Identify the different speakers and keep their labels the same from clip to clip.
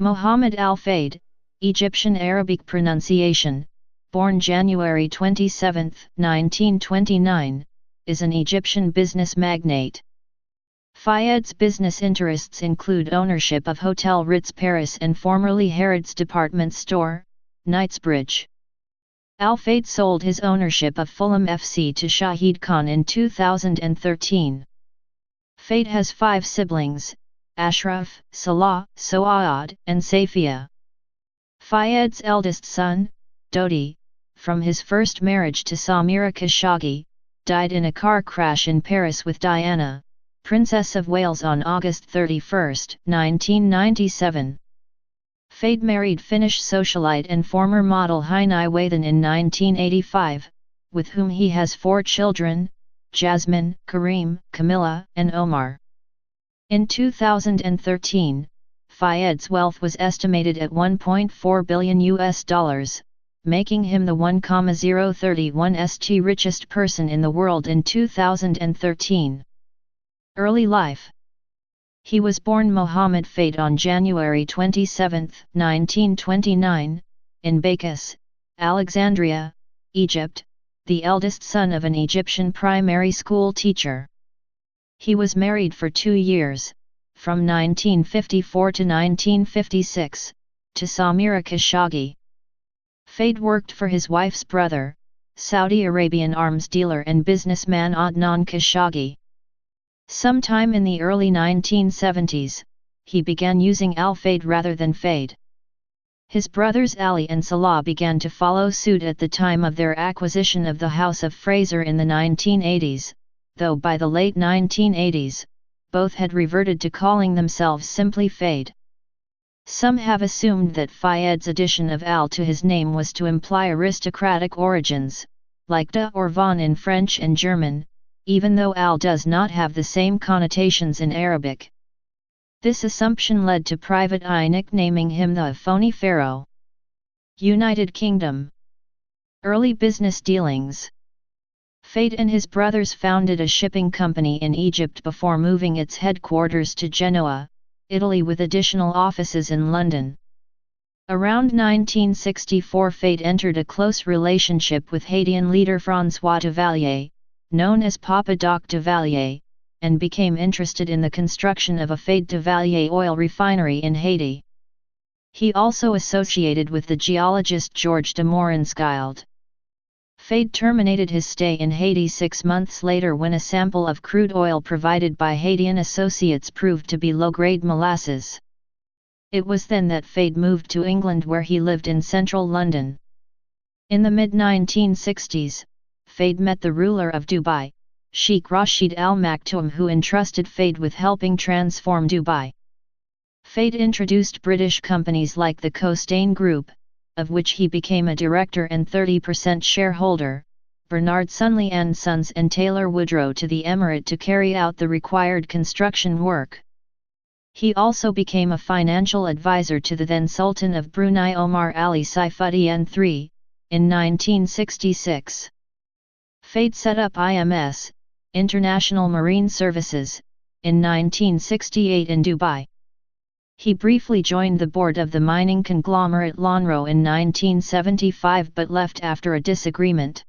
Speaker 1: Mohamed Al-Fayed, Egyptian Arabic pronunciation, born January 27, 1929, is an Egyptian business magnate. Fayed's business interests include ownership of Hôtel Ritz Paris and formerly Harrods Department Store, Knightsbridge. Al-Fayed sold his ownership of Fulham F.C. to Shahid Khan in 2013. Fayed has 5 siblings: Ashraf, Salah, Soaad, and Safia. Fayed's eldest son, Dodi, from his first marriage to Samira Khashoggi, died in a car crash in Paris with Diana, Princess of Wales on August 31, 1997. Fayed married Finnish socialite and former model Heini Wathan in 1985, with whom he has 4 children: Jasmine, Kareem, Camilla, and Omar. In 2013, Fayed's wealth was estimated at $1.4 billion, making him the 1,031st richest person in the world in 2013. Early life. He was born Mohamed Al-Fayed on January 27, 1929, in Bacchus, Alexandria, Egypt, the eldest son of an Egyptian primary school teacher. He was married for 2 years, from 1954 to 1956, to Samira Khashoggi. Fayed worked for his wife's brother, Saudi Arabian arms dealer and businessman Adnan Khashoggi. Sometime in the early 1970s, he began using Al-Fayed rather than Fayed. His brothers Ali and Salah began to follow suit at the time of their acquisition of the House of Fraser in the 1980s, though by the late 1980s, both had reverted to calling themselves simply Fayed. Some have assumed that Fayed's addition of Al to his name was to imply aristocratic origins, like de or von in French and German, even though Al does not have the same connotations in Arabic. This assumption led to Private Eye nicknaming him the Phony Pharaoh. United Kingdom. Early business dealings. Fayed and his brothers founded a shipping company in Egypt before moving its headquarters to Genoa, Italy, with additional offices in London. Around 1964, Fayed entered a close relationship with Haitian leader François Duvalier, known as Papa Doc Duvalier, and became interested in the construction of a Fayed Duvalier oil refinery in Haiti. He also associated with the geologist Georges de Morinskild. Fayed terminated his stay in Haiti 6 months later when a sample of crude oil provided by Haitian associates proved to be low-grade molasses. It was then that Fayed moved to England, where he lived in central London. In the mid-1960s, Fayed met the ruler of Dubai, Sheikh Rashid Al Maktoum, who entrusted Fayed with helping transform Dubai. Fayed introduced British companies like the Costain Group, of which he became a director and 30% shareholder, Bernard Sunley and Sons and Taylor Woodrow, to the emirate to carry out the required construction work. He also became a financial advisor to the then Sultan of Brunei Omar Ali Saifuddin III, in 1966. Fayed set up IMS, International Marine Services, in 1968 in Dubai. He briefly joined the board of the mining conglomerate Lonrho in 1975 but left after a disagreement.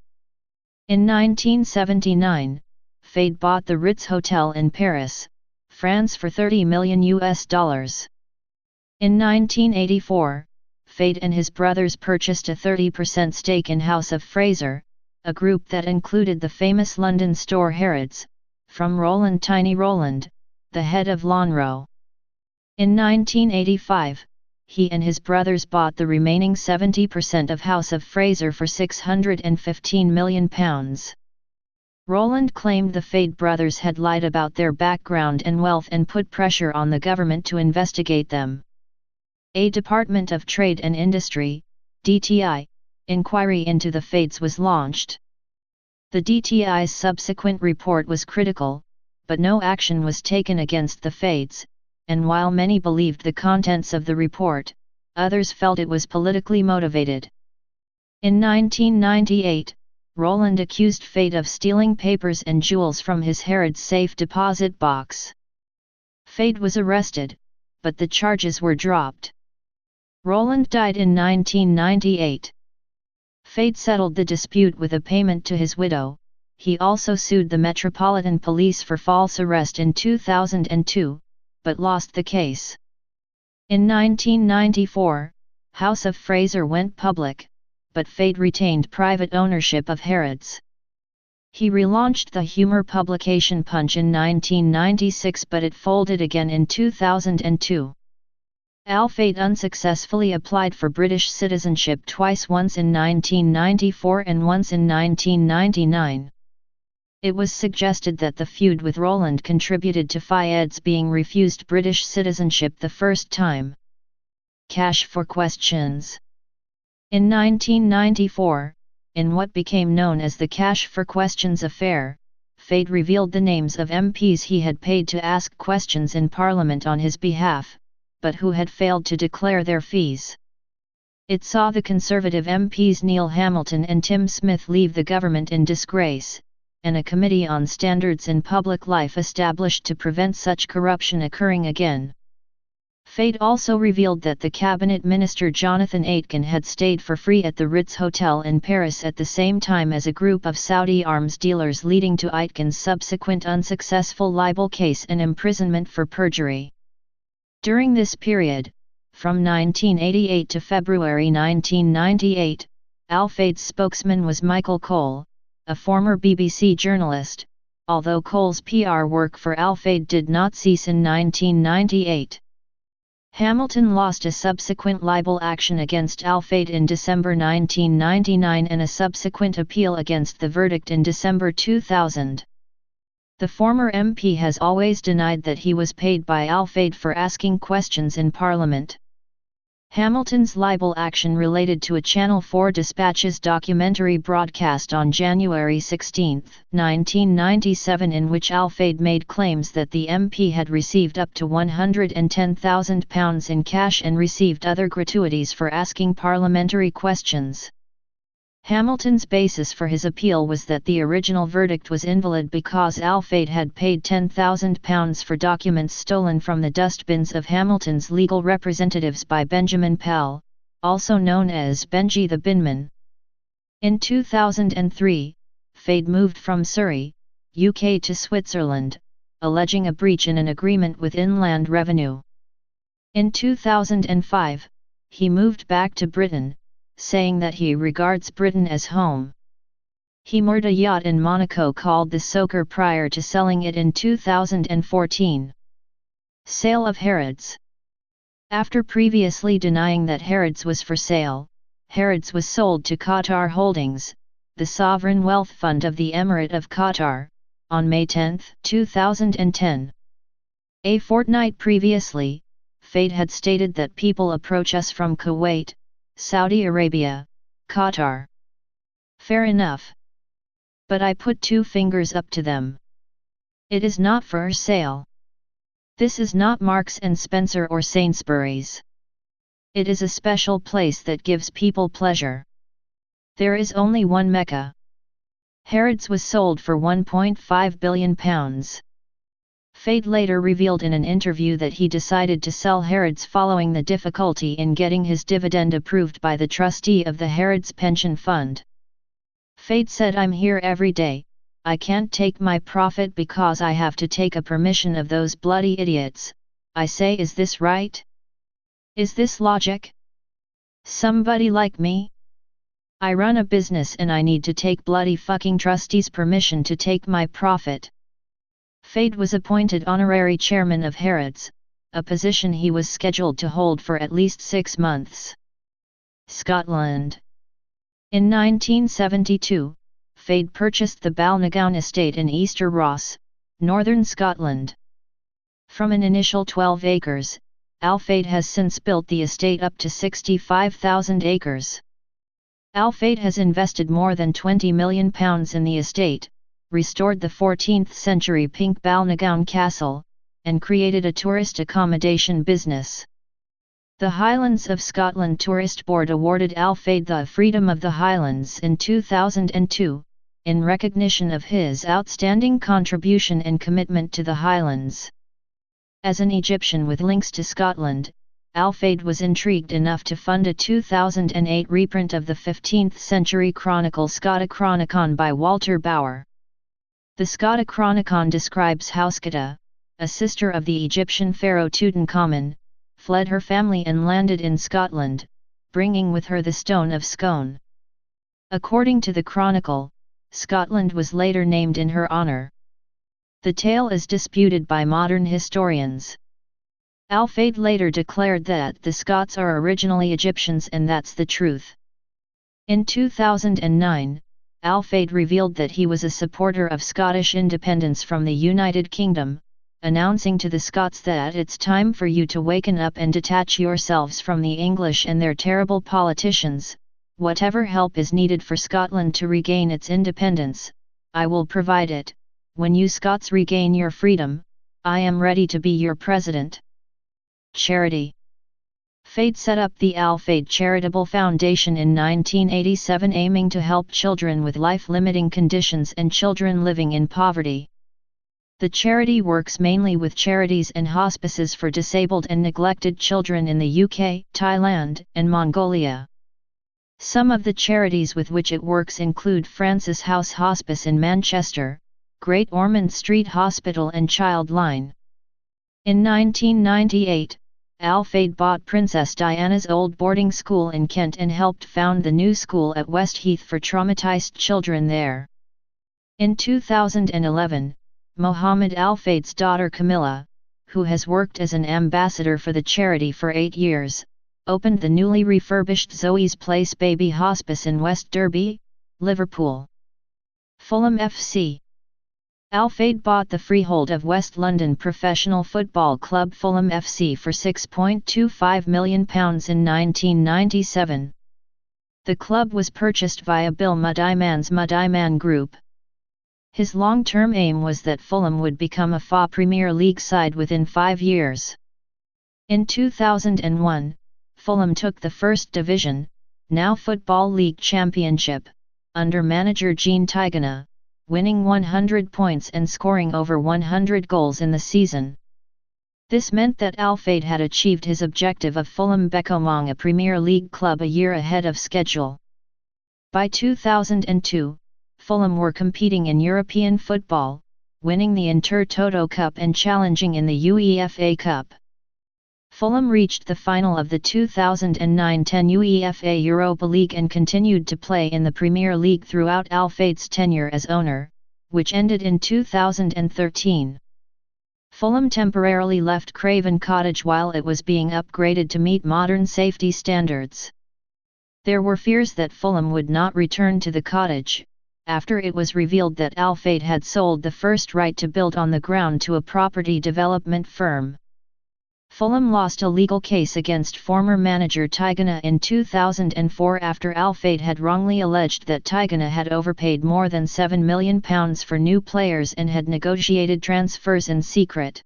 Speaker 1: In 1979, Fayed bought the Ritz Hotel in Paris, France for $30 million. In 1984, Fayed and his brothers purchased a 30% stake in House of Fraser, a group that included the famous London store Harrods, from Roland Tiny Roland, the head of Lonrho. In 1985, he and his brothers bought the remaining 70% of House of Fraser for £615 million. Roland claimed the Fayed brothers had lied about their background and wealth and put pressure on the government to investigate them. A Department of Trade and Industry, DTI, inquiry into the Fayeds was launched. The DTI's subsequent report was critical, but no action was taken against the Fayeds, and while many believed the contents of the report, others felt it was politically motivated. In 1998, Roland accused Fayed of stealing papers and jewels from his Harrods safe deposit box. Fayed was arrested, but the charges were dropped. Roland died in 1998. Fayed settled the dispute with a payment to his widow. He also sued the Metropolitan Police for false arrest in 2002, but lost the case. In 1994, House of Fraser went public, but Fayed retained private ownership of Harrods. He relaunched the humor publication Punch in 1996, but it folded again in 2002. Al-Fayed unsuccessfully applied for British citizenship twice, once in 1994 and once in 1999. It was suggested that the feud with Roland contributed to Fayed's being refused British citizenship the first time. Cash for questions. In 1994, in what became known as the Cash for Questions affair, Fayed revealed the names of MPs he had paid to ask questions in Parliament on his behalf, but who had failed to declare their fees. It saw the Conservative MPs Neil Hamilton and Tim Smith leave the government in disgrace, and a Committee on Standards in Public Life established to prevent such corruption occurring again. Fayed also revealed that the cabinet minister Jonathan Aitken had stayed for free at the Ritz Hotel in Paris at the same time as a group of Saudi arms dealers, leading to Aitken's subsequent unsuccessful libel case and imprisonment for perjury. During this period, from 1988 to February 1998, Al-Fayed's spokesman was Michael Cole, a former BBC journalist, although Cole's PR work for Al-Fayed did not cease in 1998. Hamilton lost a subsequent libel action against Al-Fayed in December 1999 and a subsequent appeal against the verdict in December 2000. The former MP has always denied that he was paid by Al-Fayed for asking questions in Parliament. Hamilton's libel action related to a Channel 4 Dispatches documentary broadcast on January 16, 1997, in which Al-Fayed made claims that the MP had received up to £110,000 in cash and received other gratuities for asking parliamentary questions. Hamilton's basis for his appeal was that the original verdict was invalid because Al-Fayed had paid £10,000 for documents stolen from the dustbins of Hamilton's legal representatives by Benjamin Pell, also known as Benji the Binman. In 2003, Fayed moved from Surrey, UK to Switzerland, alleging a breach in an agreement with Inland Revenue. In 2005, he moved back to Britain, saying that he regards Britain as home. He moored a yacht in Monaco called the Soker prior to selling it in 2014. Sale of Harrods. After previously denying that Harrods was for sale, Harrods was sold to Qatar Holdings, the sovereign wealth fund of the Emirate of Qatar, on May 10, 2010. A fortnight previously, Fayed had stated that people approach us from Kuwait, Saudi Arabia, Qatar. Fair enough. But I put two fingers up to them. It is not for sale. This is not Marks and Spencer or Sainsbury's. It is a special place that gives people pleasure. There is only one Mecca. Harrods was sold for £1.5 billion. Fayed later revealed in an interview that he decided to sell Harrods following the difficulty in getting his dividend approved by the trustee of the Harrods Pension Fund. Fayed said, "I'm here every day, I can't take my profit because I have to take a permission of those bloody idiots. I say, is this right? Is this logic? Somebody like me? I run a business and I need to take bloody fucking trustees' permission to take my profit." Fayed was appointed honorary chairman of Harrods, a position he was scheduled to hold for at least 6 months. Scotland. In 1972, Fayed purchased the Balnagown estate in Easter Ross, northern Scotland. From an initial 12 acres, Al-Fayed has since built the estate up to 65,000 acres. Al-Fayed has invested more than £20 million in the estate, restored the 14th-century pink Balnagown Castle, and created a tourist accommodation business. The Highlands of Scotland Tourist Board awarded Al-Fayed the Freedom of the Highlands in 2002, in recognition of his outstanding contribution and commitment to the Highlands. As an Egyptian with links to Scotland, Al-Fayed was intrigued enough to fund a 2008 reprint of the 15th century chronicle Scotta Chronicon by Walter Bower. The Scotta Chronicon describes how Scotta, a sister of the Egyptian pharaoh Tutankhamun, fled her family and landed in Scotland, bringing with her the Stone of Scone. According to the chronicle, Scotland was later named in her honour. The tale is disputed by modern historians. Al-Fayed later declared that the Scots are originally Egyptians, and that's the truth. In 2009, Al-Fayed revealed that he was a supporter of Scottish independence from the United Kingdom, announcing to the Scots that it's time for you to waken up and detach yourselves from the English and their terrible politicians. Whatever help is needed for Scotland to regain its independence, I will provide it. When you Scots regain your freedom, I am ready to be your president. Charity. Fayed set up the Al-Fayed Charitable Foundation in 1987, aiming to help children with life-limiting conditions and children living in poverty. The charity works mainly with charities and hospices for disabled and neglected children in the UK, Thailand, and Mongolia. Some of the charities with which it works include Francis House Hospice in Manchester, Great Ormond Street Hospital and Childline. In 1998, Al-Fayed bought Princess Diana's old boarding school in Kent and helped found the new school at Westheath for traumatized children there. In 2011, Mohamed Al-Fayed's daughter Camilla, who has worked as an ambassador for the charity for 8 years, opened the newly refurbished Zoe's Place Baby Hospice in West Derby, Liverpool. Fulham F.C. Al-Fayed bought the freehold of West London professional football club Fulham F.C. for £6.25 million in 1997. The club was purchased via Bill Muddiman's Muddiman Group. His long-term aim was that Fulham would become a FA Premier League side within 5 years. In 2001, Fulham took the First Division, now Football League Championship, under manager Jean Tigana, winning 100 points and scoring over 100 goals in the season. This meant that Al-Fayed had achieved his objective of Fulham becoming a Premier League club a year ahead of schedule. By 2002, Fulham were competing in European football, winning the Intertoto Cup and challenging in the UEFA Cup. Fulham reached the final of the 2009-10 UEFA Europa League and continued to play in the Premier League throughout Al-Fayed's tenure as owner, which ended in 2013. Fulham temporarily left Craven Cottage while it was being upgraded to meet modern safety standards. There were fears that Fulham would not return to the cottage, after it was revealed that Al-Fayed had sold the first right to build on the ground to a property development firm. Fulham lost a legal case against former manager Tigana in 2004 after Al-Fayed had wrongly alleged that Tigana had overpaid more than £7 million for new players and had negotiated transfers in secret.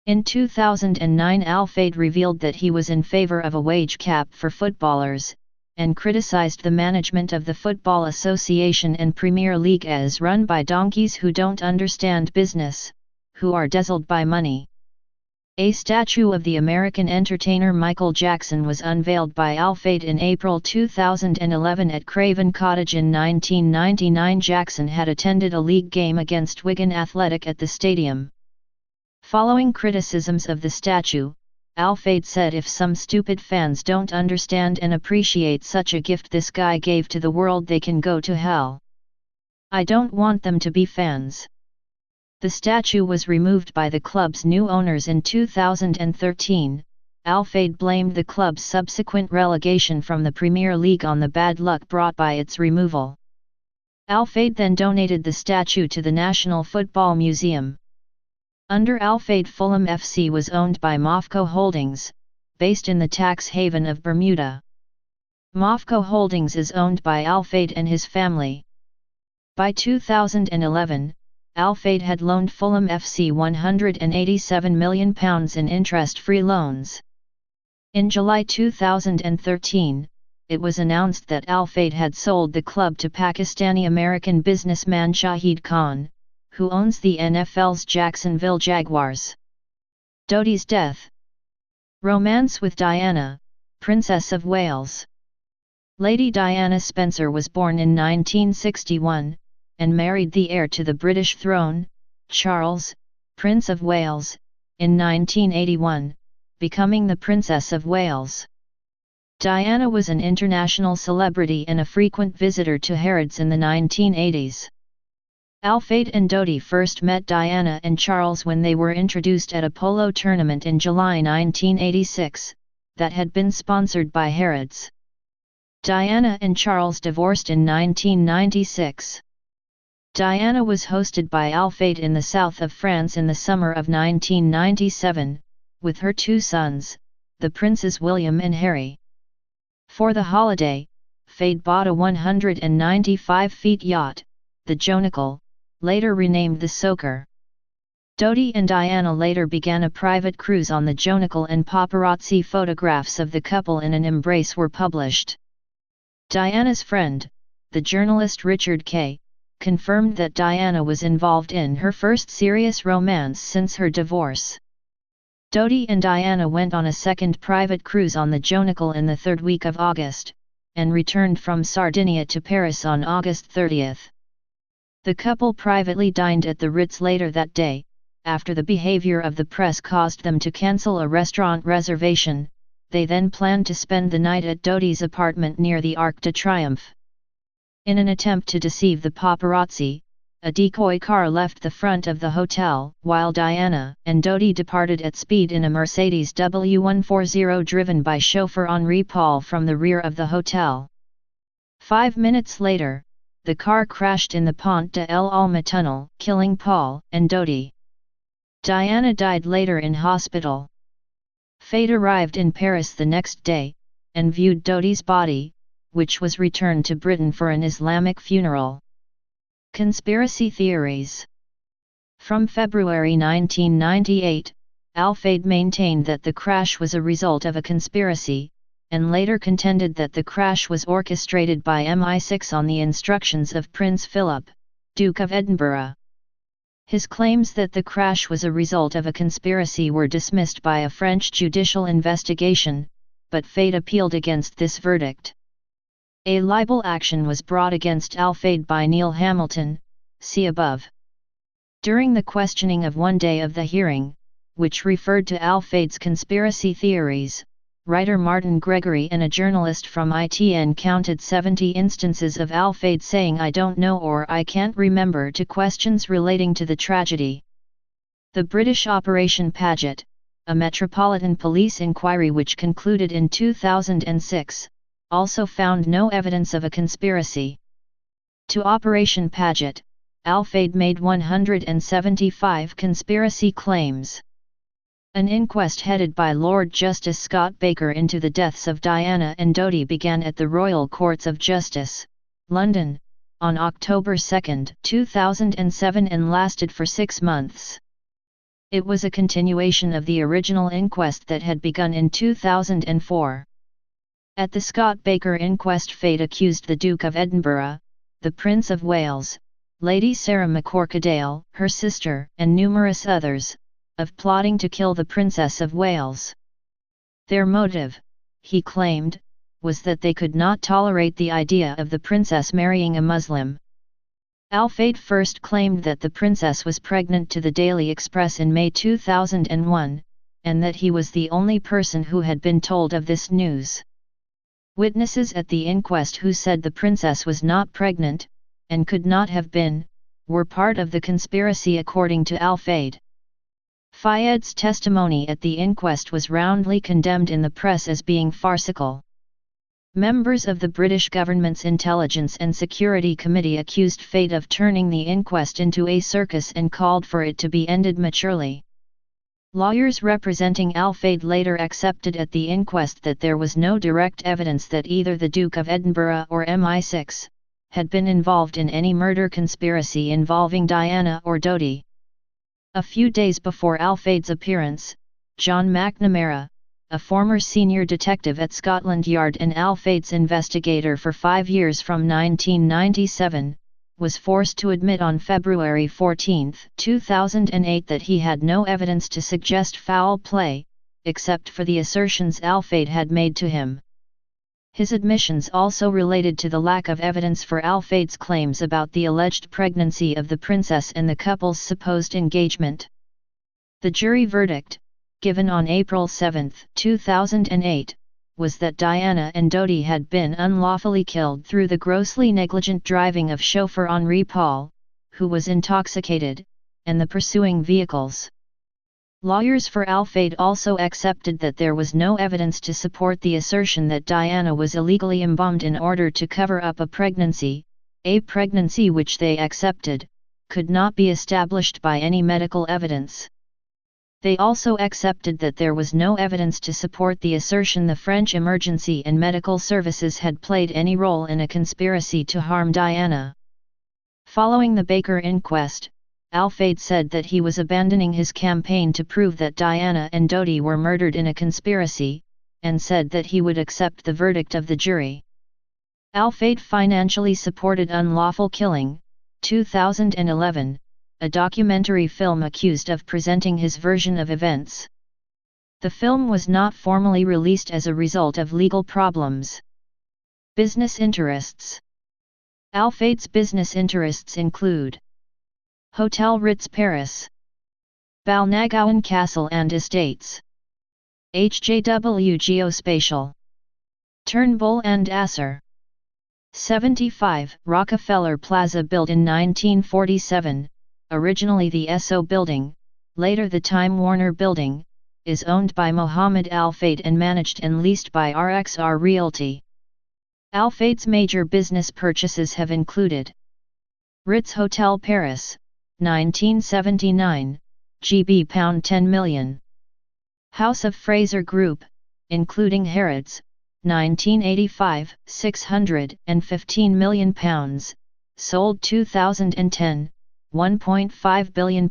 Speaker 1: In 2009, Al-Fayed revealed that he was in favour of a wage cap for footballers, and criticised the management of the Football Association and Premier League as run by donkeys who don't understand business, who are dazzled by money. A statue of the American entertainer Michael Jackson was unveiled by Al-Fayed in April 2011 at Craven Cottage. In 1999, Jackson had attended a league game against Wigan Athletic at the stadium. Following criticisms of the statue, Al-Fayed said, "If some stupid fans don't understand and appreciate such a gift this guy gave to the world, they can go to hell. I don't want them to be fans." The statue was removed by the club's new owners in 2013. Al-Fayed blamed the club's subsequent relegation from the Premier League on the bad luck brought by its removal. Al-Fayed then donated the statue to the National Football Museum. Under Al-Fayed, Fulham FC was owned by Mofco Holdings, based in the tax haven of Bermuda. Mofco Holdings is owned by Al-Fayed and his family. By 2011, Al-Fayed had loaned Fulham FC £187 million in interest-free loans. In July 2013, it was announced that Al-Fayed had sold the club to Pakistani-American businessman Shahid Khan, who owns the NFL's Jacksonville Jaguars. Dodi's death. Romance with Diana, Princess of Wales. Lady Diana Spencer was born in 1961, and married the heir to the British throne, Charles, Prince of Wales, in 1981, becoming the Princess of Wales. Diana was an international celebrity and a frequent visitor to Harrods in the 1980s. Al-Fayed and Dodi first met Diana and Charles when they were introduced at a polo tournament in July 1986, that had been sponsored by Harrods. Diana and Charles divorced in 1996. Diana was hosted by Al-Fayed in the south of France in the summer of 1997, with her two sons, the Princes William and Harry. For the holiday, Fayed bought a 195-feet yacht, the Jonical, later renamed the Soaker. Dodi and Diana later began a private cruise on the Jonical, and paparazzi photographs of the couple in an embrace were published. Diana's friend, the journalist Richard Kay, confirmed that Diana was involved in her first serious romance since her divorce. Dodi and Diana went on a second private cruise on the Jonical in the third week of August, and returned from Sardinia to Paris on August 30. The couple privately dined at the Ritz later that day, after the behavior of the press caused them to cancel a restaurant reservation. They then planned to spend the night at Dodi's apartment near the Arc de Triomphe. In an attempt to deceive the paparazzi, a decoy car left the front of the hotel, while Diana and Dodi departed at speed in a Mercedes W140 driven by chauffeur Henri Paul from the rear of the hotel. 5 minutes later, the car crashed in the Pont de l'Alma tunnel, killing Paul and Dodi. Diana died later in hospital. Fayed arrived in Paris the next day, and viewed Dodi's body, which was returned to Britain for an Islamic funeral. Conspiracy theories. From February 1998, Al-Fayed maintained that the crash was a result of a conspiracy, and later contended that the crash was orchestrated by MI6 on the instructions of Prince Philip, Duke of Edinburgh. His claims that the crash was a result of a conspiracy were dismissed by a French judicial investigation, but Fayed appealed against this verdict. A libel action was brought against Al-Fayed by Neil Hamilton, see above. During the questioning of one day of the hearing, which referred to Al-Fayed's conspiracy theories, writer Martin Gregory and a journalist from ITN counted 70 instances of Al-Fayed saying "I don't know" or "I can't remember" to questions relating to the tragedy. The British Operation Paget, a Metropolitan Police inquiry which concluded in 2006, also found no evidence of a conspiracy. To Operation Paget, Al-Fayed made 175 conspiracy claims. An inquest headed by Lord Justice Scott Baker into the deaths of Diana and Dodi began at the Royal Courts of Justice, London, on October 2, 2007 and lasted for 6 months. It was a continuation of the original inquest that had begun in 2004. At the Scott Baker inquest, Fayed accused the Duke of Edinburgh, the Prince of Wales, Lady Sarah McCorquodale, her sister, and numerous others, of plotting to kill the Princess of Wales. Their motive, he claimed, was that they could not tolerate the idea of the princess marrying a Muslim. Al-Fayed first claimed that the princess was pregnant to the Daily Express in May 2001, and that he was the only person who had been told of this news. Witnesses at the inquest who said the princess was not pregnant, and could not have been, were part of the conspiracy according to Al-Fayed. Fayed's testimony at the inquest was roundly condemned in the press as being farcical. Members of the British government's Intelligence and Security Committee accused Fayed of turning the inquest into a circus and called for it to be ended maturely. Lawyers representing Al-Fayed later accepted at the inquest that there was no direct evidence that either the Duke of Edinburgh or MI6 had been involved in any murder conspiracy involving Diana or Dodi. A few days before Al-Fayed's appearance, John McNamara, a former senior detective at Scotland Yard and Al-Fayed's investigator for 5 years from 1997, was forced to admit on February 14, 2008 that he had no evidence to suggest foul play, except for the assertions Al-Fayed had made to him. His admissions also related to the lack of evidence for Al-Fayed's claims about the alleged pregnancy of the princess and the couple's supposed engagement. The jury verdict, given on April 7, 2008, was that Diana and Dodi had been unlawfully killed through the grossly negligent driving of chauffeur Henri Paul, who was intoxicated, and the pursuing vehicles. Lawyers for Al-Fayed also accepted that there was no evidence to support the assertion that Diana was illegally embalmed in order to cover up a pregnancy which they accepted, could not be established by any medical evidence. They also accepted that there was no evidence to support the assertion the French emergency and medical services had played any role in a conspiracy to harm Diana. Following the Baker inquest, Al-Fayed said that he was abandoning his campaign to prove that Diana and Dodi were murdered in a conspiracy, and said that he would accept the verdict of the jury. Al-Fayed financially supported Unlawful Killing, 2011, a documentary film accused of presenting his version of events. The film was not formally released as a result of legal problems. Business interests. Al-Fayed's business interests include Hôtel Ritz Paris, Balnagowan Castle and Estates, HJW Geospatial, Turnbull and Asser. 75 Rockefeller Plaza built in 1947, originally the Esso Building, later the Time Warner Building, is owned by Mohamed Al-Fayed and managed and leased by RXR Realty. Al-Fayed's major business purchases have included Ritz Hotel Paris, 1979, GB £10 million. House of Fraser Group, including Harrods, 1985, £615 million, sold 2010, £1.5 billion.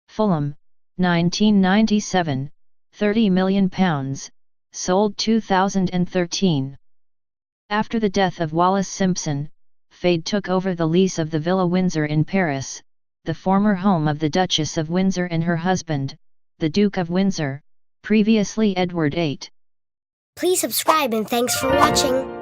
Speaker 1: Fulham, 1997, £30 million, sold 2013. After the death of Wallace Simpson, Fayed took over the lease of the Villa Windsor in Paris, the former home of the Duchess of Windsor and her husband, the Duke of Windsor, previously Edward VIII.
Speaker 2: Please subscribe and thanks for watching.